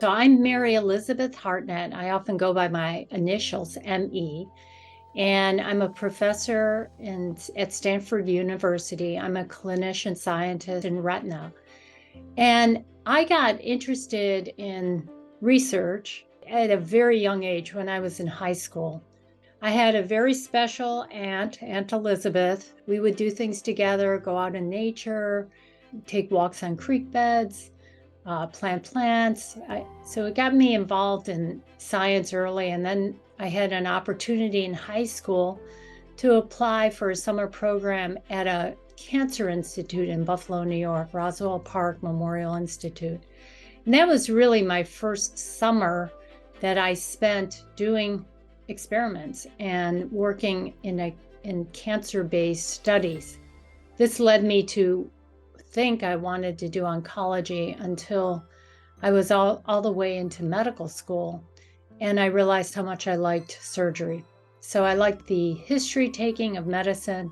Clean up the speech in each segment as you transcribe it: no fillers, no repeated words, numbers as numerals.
So I'm Mary Elizabeth Hartnett. I often go by my initials, ME, and I'm a professor at Stanford University. I'm a clinician scientist in retina. And I got interested in research at a very young age when I was in high school. I had a very special aunt, Aunt Elizabeth. We would do things together, go out in nature, take walks on creek beds, plant plants. So it got me involved in science early. And then I had an opportunity in high school to apply for a summer program at a cancer institute in Buffalo, New York, Roswell Park Memorial Institute. And that was really my first summer that I spent doing experiments and working in cancer-based studies. This led me to think I wanted to do oncology until I was all the way into medical school, and I realized how much I liked surgery. So I liked the history taking of medicine,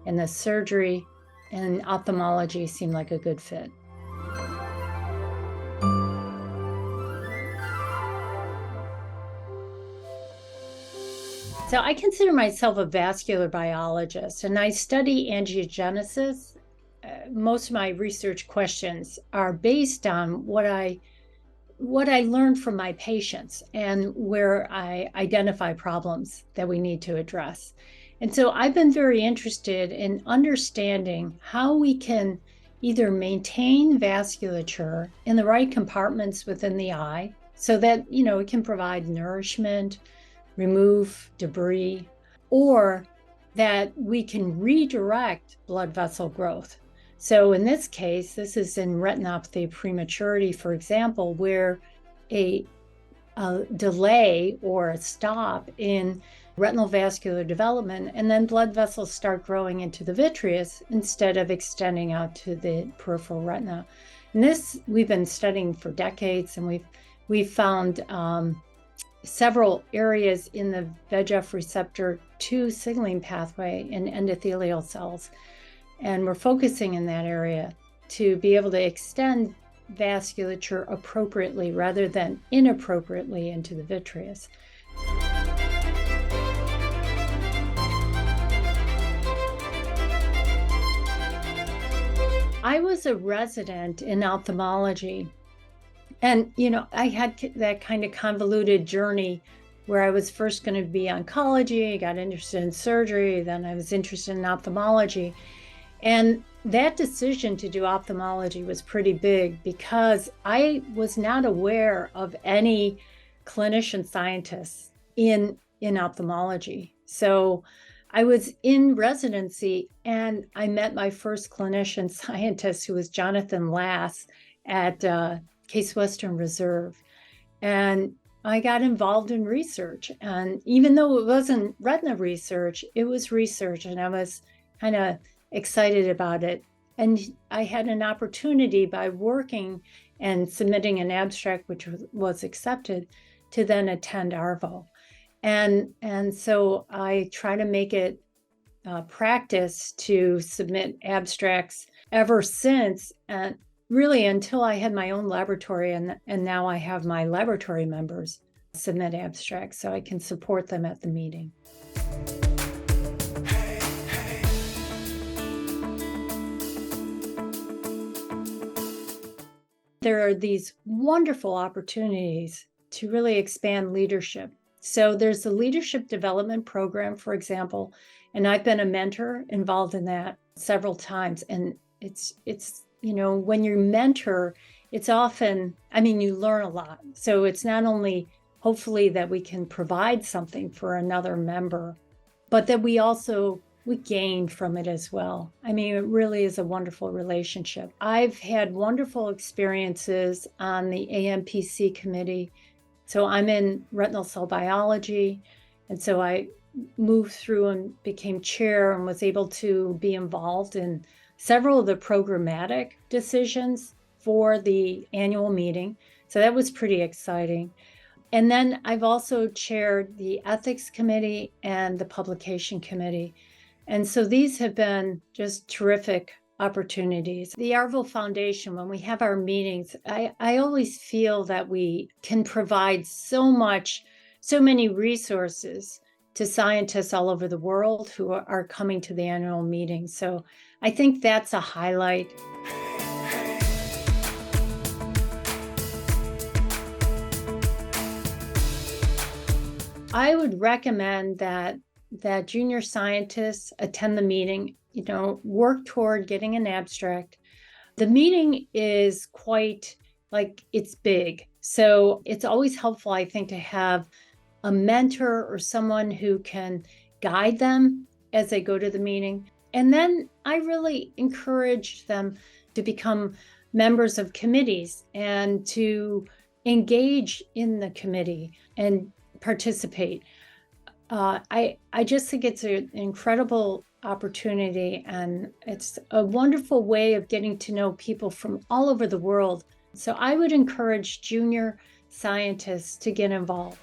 and the surgery and ophthalmology seemed like a good fit. So I consider myself a vascular biologist, and I study angiogenesis. Most of my research questions are based on what I learned from my patients and where I identify problems that we need to address. And so I've been very interested in understanding how we can either maintain vasculature in the right compartments within the eye so that, it can provide nourishment, remove debris, or that we can redirect blood vessel growth. So in this case, this is in retinopathy of prematurity, for example, where a delay or a stop in retinal vascular development, and then blood vessels start growing into the vitreous instead of extending out to the peripheral retina. And this we've been studying for decades, and we've found several areas in the VEGF receptor 2 signaling pathway in endothelial cells. And we're focusing in that area to be able to extend vasculature appropriately rather than inappropriately into the vitreous. I was a resident in ophthalmology, and I had that kind of convoluted journey where I was first going to be oncology, got interested in surgery, then I was interested in ophthalmology. And that decision to do ophthalmology was pretty big because I was not aware of any clinician scientists in ophthalmology. So I was in residency and I met my first clinician scientist, who was Jonathan Lass at Case Western Reserve. And I got involved in research. And even though it wasn't retina research, it was research, and I was kind of excited about it. And I had an opportunity by working and submitting an abstract, which was accepted, to then attend ARVO. And so I try to make it practice to submit abstracts ever since, and really until I had my own laboratory, and now I have my laboratory members submit abstracts so I can support them at the meeting. There are these wonderful opportunities to really expand leadership. So there's the leadership development program, for example, and I've been a mentor involved in that several times. And it's when you mentor, it's often, you learn a lot. So it's not only hopefully that we can provide something for another member, but that we gain from it as well. It really is a wonderful relationship. I've had wonderful experiences on the AMPC committee, So I'm in retinal cell biology. And so I moved through and became chair and was able to be involved in several of the programmatic decisions for the annual meeting. So that was pretty exciting. And then I've also chaired the ethics committee and the publication committee. And so these have been just terrific opportunities. The ARVO Foundation, when we have our meetings, I always feel that we can provide so many resources to scientists all over the world who are coming to the annual meeting. So I think that's a highlight. I would recommend that junior scientists attend the meeting, work toward getting an abstract. The meeting is quite it's big. So it's always helpful, I think, to have a mentor or someone who can guide them as they go to the meeting. And then I really encourage them to become members of committees and to engage in the committee and participate. I just think it's an incredible opportunity, and it's a wonderful way of getting to know people from all over the world. So I would encourage junior scientists to get involved.